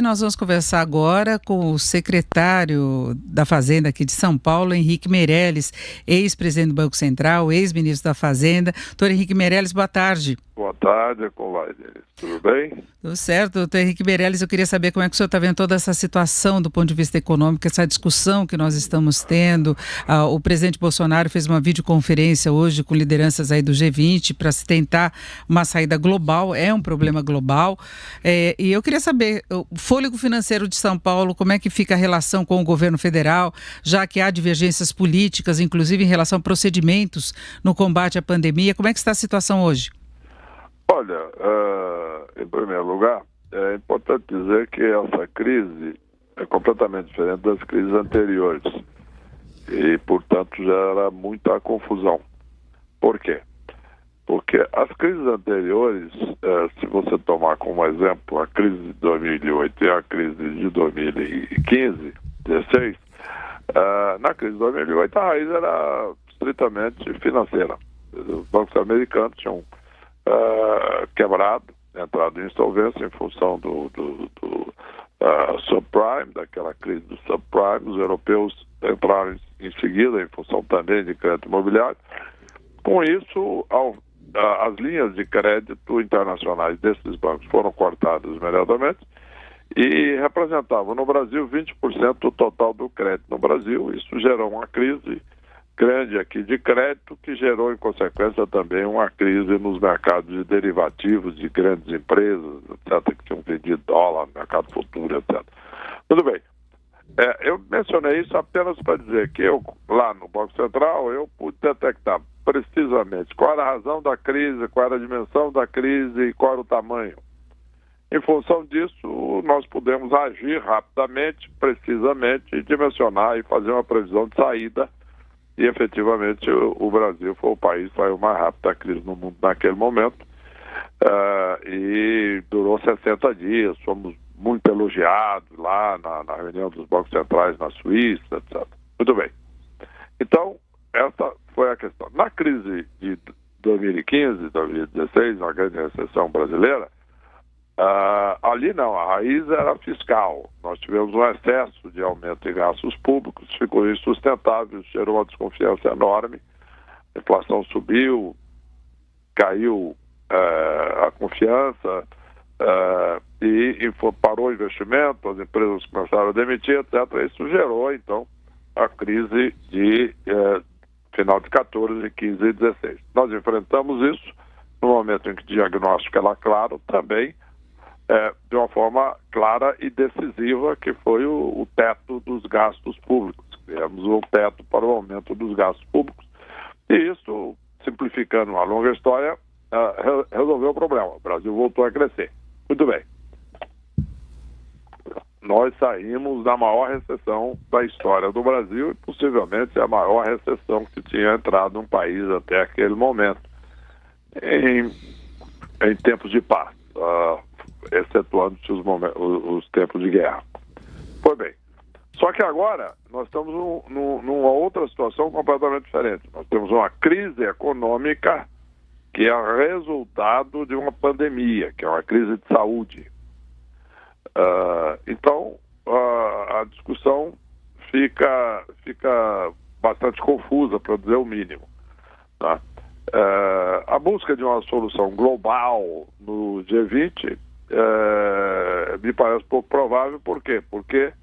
nós vamos conversar agora com o secretário da Fazenda aqui de São Paulo, Henrique Meirelles, ex-presidente do Banco Central, ex-ministro da Fazenda. Doutor Henrique Meirelles, boa tarde. Boa tarde, como vai, Denise? Tudo bem? Tudo certo, doutor Henrique Meirelles. Eu queria saber como é que o senhor está vendo toda essa situação do ponto de vista econômico, essa discussão que nós estamos tendo. O presidente Bolsonaro fez uma videoconferência hoje com lideranças aí do G20 para se tentar uma saída global, é um problema global. E eu queria saber, o fôlego financeiro de São Paulo, como é que fica a relação com o governo federal, já que há divergências políticas, inclusive em relação a procedimentos no combate à pandemia. Como é que está a situação hoje? Olha, em primeiro lugar, é importante dizer que essa crise é completamente diferente das crises anteriores e, portanto, gera muita confusão. Por quê? Porque as crises anteriores, se você tomar como exemplo a crise de 2008 e a crise de 2015, 16, na crise de 2008 a raiz era estritamente financeira. Os bancos americanos tinham quebrado, entrado em insolvência em função do subprime, daquela crise do subprime. Os europeus entraram em seguida em função também de crédito imobiliário. Com isso, as linhas de crédito internacionais desses bancos foram cortadas imediatamente e representavam no Brasil 20% do total do crédito no Brasil. Isso gerou uma crise grande aqui de crédito, que gerou, em consequência, também uma crise nos mercados de derivativos de grandes empresas, etc., que tinham vendido dólar no mercado futuro, etc. Tudo bem. Eu mencionei isso apenas para dizer que eu, lá no Banco Central, eu pude detectar precisamente qual era a razão da crise, qual era a dimensão da crise e qual era o tamanho. Em função disso, nós pudemos agir rapidamente, precisamente, e dimensionar e fazer uma previsão de saída. E, efetivamente, o Brasil foi o país que saiu mais rápido da crise no mundo naquele momento. E durou 60 dias. Fomos muito elogiados lá na reunião dos bancos centrais na Suíça, etc. Muito bem. Então, essa foi a questão. Na crise de 2015, 2016, na grande recessão brasileira, ali não, a raiz era fiscal. Nós tivemos um excesso de aumento de gastos públicos, ficou insustentável, gerou uma desconfiança enorme, a inflação subiu, caiu a confiança e parou o investimento, as empresas começaram a demitir, etc. Isso gerou, então, a crise de final de 14, 15 e 16. Nós enfrentamos isso no momento em que o diagnóstico era claro também, de uma forma clara e decisiva, que foi o teto dos gastos públicos. Criamos o teto para o aumento dos gastos públicos. E isso, simplificando uma longa história, resolveu o problema. O Brasil voltou a crescer. Muito bem. Nós saímos da maior recessão da história do Brasil e possivelmente a maior recessão que tinha entrado um país até aquele momento, em tempos de paz. Excetuando-se os tempos de guerra. Pois bem, só que agora nós estamos numa outra situação completamente diferente. Nós temos uma crise econômica que é resultado de uma pandemia, que é uma crise de saúde. Então, a discussão fica bastante confusa, para dizer o mínimo, tá? A busca de uma solução global no G20 me parece pouco provável. Por quê? Porque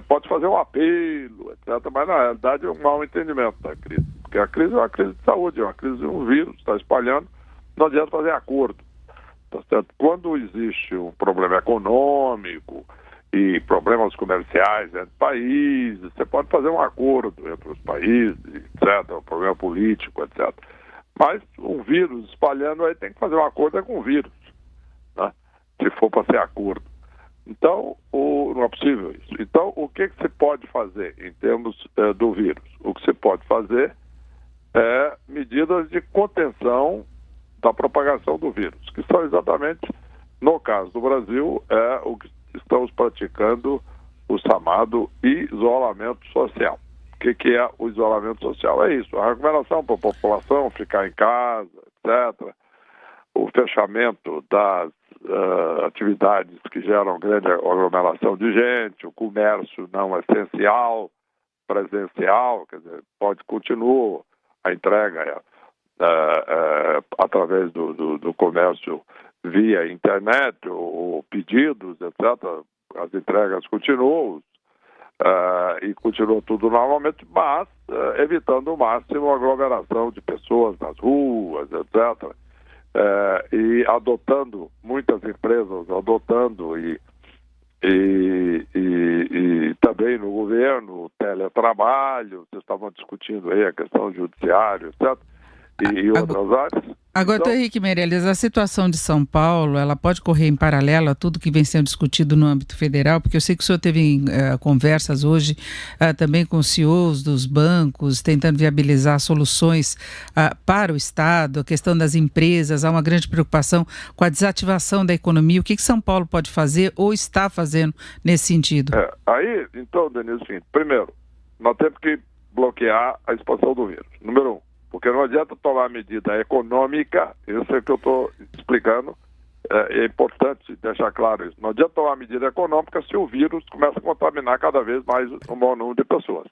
pode fazer um apelo, etc., mas na realidade é um mau entendimento da crise. Porque a crise é uma crise de saúde, é uma crise de um vírus, está espalhando, não adianta fazer acordo. Tá certo? Quando existe um problema econômico e problemas comerciais entre países, você pode fazer um acordo entre os países, etc., um problema político, etc. Mas um vírus espalhando aí tem que fazer um acordo com o vírus, né? Se for para ser acordo. Então, não é possível isso. Então, o que se pode fazer em termos do vírus? O que se pode fazer é medidas de contenção da propagação do vírus, que são exatamente, no caso do Brasil, o que estamos praticando, o chamado isolamento social. O que é o isolamento social? É isso, a recomendação para a população ficar em casa, etc., o fechamento das atividades que geram grande aglomeração de gente, o comércio não essencial, presencial, quer dizer, continua a entrega através do comércio via internet, ou pedidos, etc. As entregas continuam e continua tudo normalmente, mas evitando ao máximo a aglomeração de pessoas nas ruas, etc. E adotando, muitas empresas adotando e também no governo, o teletrabalho, vocês estavam discutindo aí a questão judiciária, etc., e outras áreas. Agora, então, Henrique Meirelles, a situação de São Paulo, ela pode correr em paralelo a tudo que vem sendo discutido no âmbito federal, porque eu sei que o senhor teve conversas hoje também com os CEOs dos bancos, tentando viabilizar soluções para o Estado, a questão das empresas, há uma grande preocupação com a desativação da economia. O que São Paulo pode fazer ou está fazendo nesse sentido? Aí, então, Denise, primeiro, nós temos que bloquear a expansão do vírus, número 1. Porque não adianta tomar medida econômica, isso é que eu estou explicando, é importante deixar claro isso. Não adianta tomar medida econômica se o vírus começa a contaminar cada vez mais um bom número de pessoas.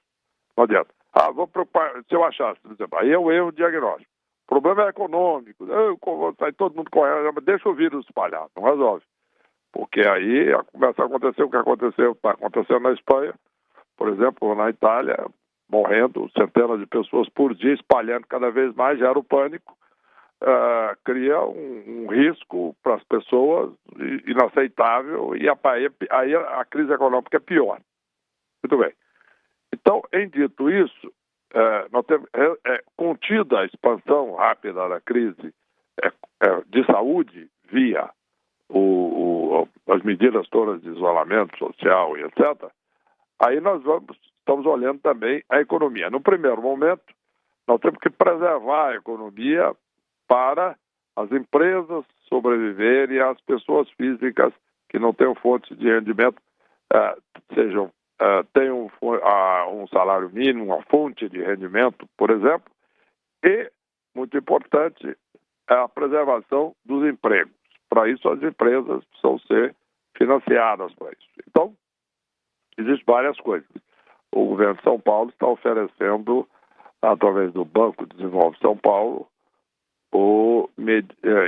Não adianta. Vou preocupar, se eu achasse, por exemplo, aí é o erro diagnóstico. O problema é econômico, sai todo mundo correndo, deixa o vírus espalhar, não resolve. Porque aí começa a acontecer o que está acontecendo na Espanha, por exemplo, na Itália, morrendo centenas de pessoas por dia, espalhando cada vez mais, gera o pânico, cria um risco para as pessoas inaceitável, e aí a crise econômica é pior. Muito bem. Então, em dito isso, nós temos contida a expansão rápida da crise de saúde via as medidas todas de isolamento social e etc., aí nós estamos olhando também a economia. No primeiro momento, nós temos que preservar a economia para as empresas sobreviverem e as pessoas físicas que não tenham fontes de rendimento tenham um salário mínimo, uma fonte de rendimento, por exemplo, e, muito importante, a preservação dos empregos. Para isso, as empresas precisam ser financiadas para isso. Então, existem várias coisas. O governo de São Paulo está oferecendo, através do Banco de Desenvolvimento de São Paulo,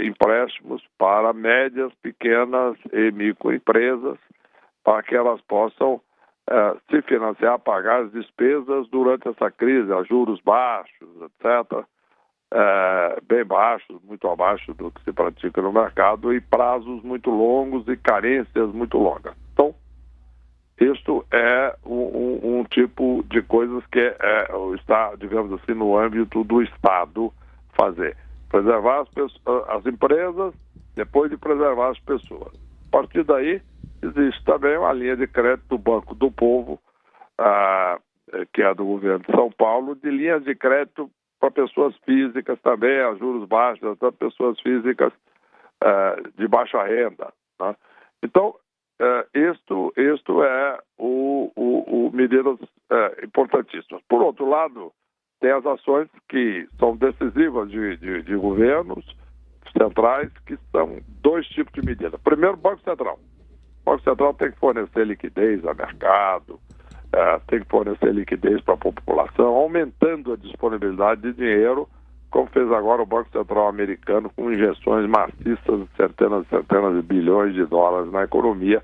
empréstimos para médias, pequenas e microempresas, para que elas possam se financiar, pagar as despesas durante essa crise, a juros baixos, etc., bem baixos, muito abaixo do que se pratica no mercado, e prazos muito longos e carências muito longas. Então, isto é um tipo de coisas que está, digamos assim, no âmbito do Estado fazer. Preservar as empresas, depois de preservar as pessoas. A partir daí, existe também uma linha de crédito do Banco do Povo, que é do governo de São Paulo, de linhas de crédito para pessoas físicas também, a juros baixos, para pessoas físicas de baixa renda. Né? Então, isto é medidas importantíssimas. Por outro lado, tem as ações que são decisivas de governos centrais, que são dois tipos de medidas. Primeiro, o Banco Central. O Banco Central tem que fornecer liquidez a mercado, tem que fornecer liquidez para a população, aumentando a disponibilidade de dinheiro, como fez agora o Banco Central americano, com injeções maciças de centenas de bilhões de dólares na economia,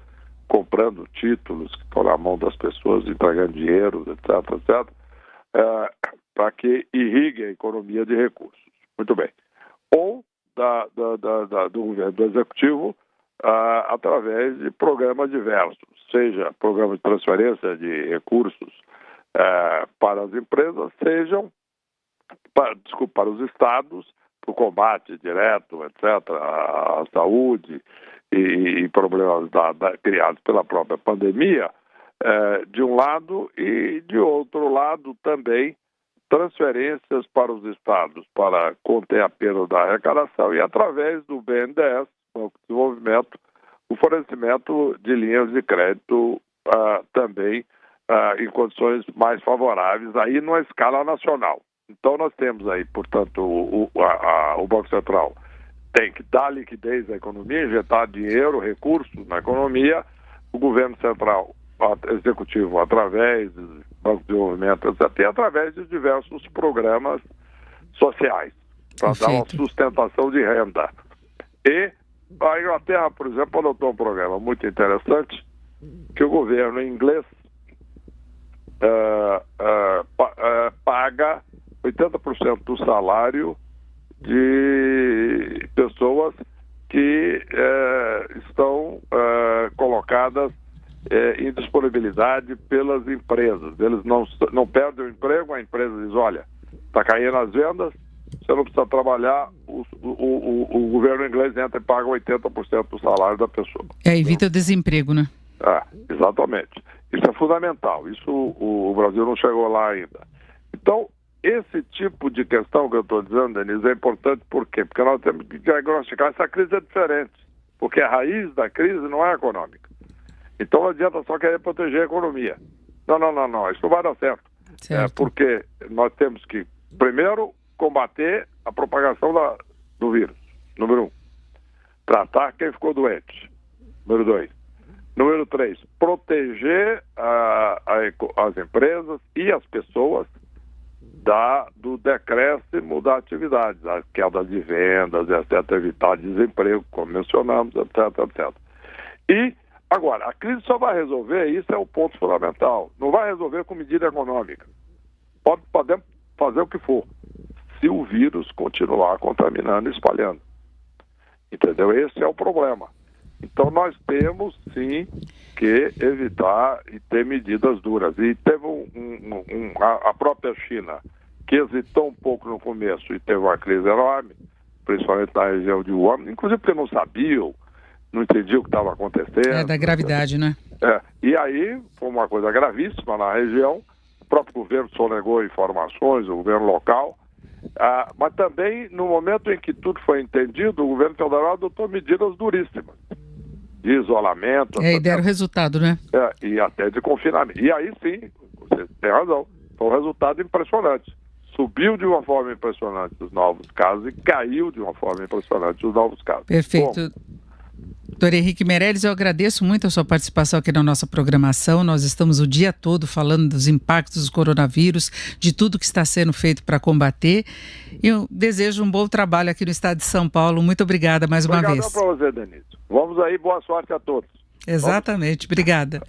comprando títulos que estão na mão das pessoas, entregando dinheiro, etc., para que irrigue a economia de recursos. Muito bem. Ou do governo do Executivo, através de programas diversos, seja programas de transferência de recursos para as empresas, sejam para os estados, para o combate direto, etc., à saúde e problemas criados pela própria pandemia, de um lado, e de outro lado também transferências para os estados para conter a perda da arrecadação e, através do BNDES, Banco de Desenvolvimento, o fornecimento de linhas de crédito também em condições mais favoráveis, aí numa escala nacional. Então nós temos aí, portanto, o Banco Central tem que dar liquidez à economia, injetar dinheiro, recursos na economia. O governo central, executivo, através do Banco de Desenvolvimento, etc., e através de diversos programas sociais, para dar uma sustentação de renda. E a Inglaterra, por exemplo, adotou um programa muito interessante, que o governo inglês paga 80% do salário de pessoas que estão colocadas em disponibilidade pelas empresas. Eles não perdem o emprego, a empresa diz, olha, está caindo as vendas, você não precisa trabalhar, o governo inglês entra e paga 80% do salário da pessoa. Evita o desemprego, né? Exatamente. Isso é fundamental. Isso o Brasil não chegou lá ainda. Então, esse tipo de questão que eu estou dizendo, Denise, é importante por quê? Porque nós temos que diagnosticar essa crise é diferente. Porque a raiz da crise não é econômica. Então não adianta só querer proteger a economia. Não. Isso não vai dar certo. Porque nós temos que, primeiro, combater a propagação do vírus. Número 1. Tratar quem ficou doente. Número 2. Número 3. Proteger as empresas e as pessoas do decréscimo da atividade, da queda de vendas, etc., evitar desemprego, como mencionamos, etc. E, agora, a crise só vai resolver, isso é o ponto fundamental, não vai resolver com medida econômica. Podemos fazer o que for, se o vírus continuar contaminando e espalhando. Entendeu? Esse é o problema. Então, nós temos, sim, que evitar e ter medidas duras. E teve a própria China, que hesitou um pouco no começo e teve uma crise enorme, principalmente na região de Wuhan, inclusive porque não sabiam, não entendiam o que estava acontecendo. Da gravidade, né? E aí, foi uma coisa gravíssima na região, o próprio governo sonegou informações, o governo local, mas também, no momento em que tudo foi entendido, o governo federal adotou medidas duríssimas, de isolamento. E deram resultado, né? E até de confinamento. E aí sim, você tem razão, foi um resultado impressionante. Subiu de uma forma impressionante os novos casos e caiu de uma forma impressionante os novos casos. Perfeito. Doutor Henrique Meirelles, eu agradeço muito a sua participação aqui na nossa programação. Nós estamos o dia todo falando dos impactos do coronavírus, de tudo que está sendo feito para combater. Eu desejo um bom trabalho aqui no estado de São Paulo. Muito obrigada mais uma vez. Obrigado para você, Denise. Vamos aí, boa sorte a todos. Exatamente, obrigada.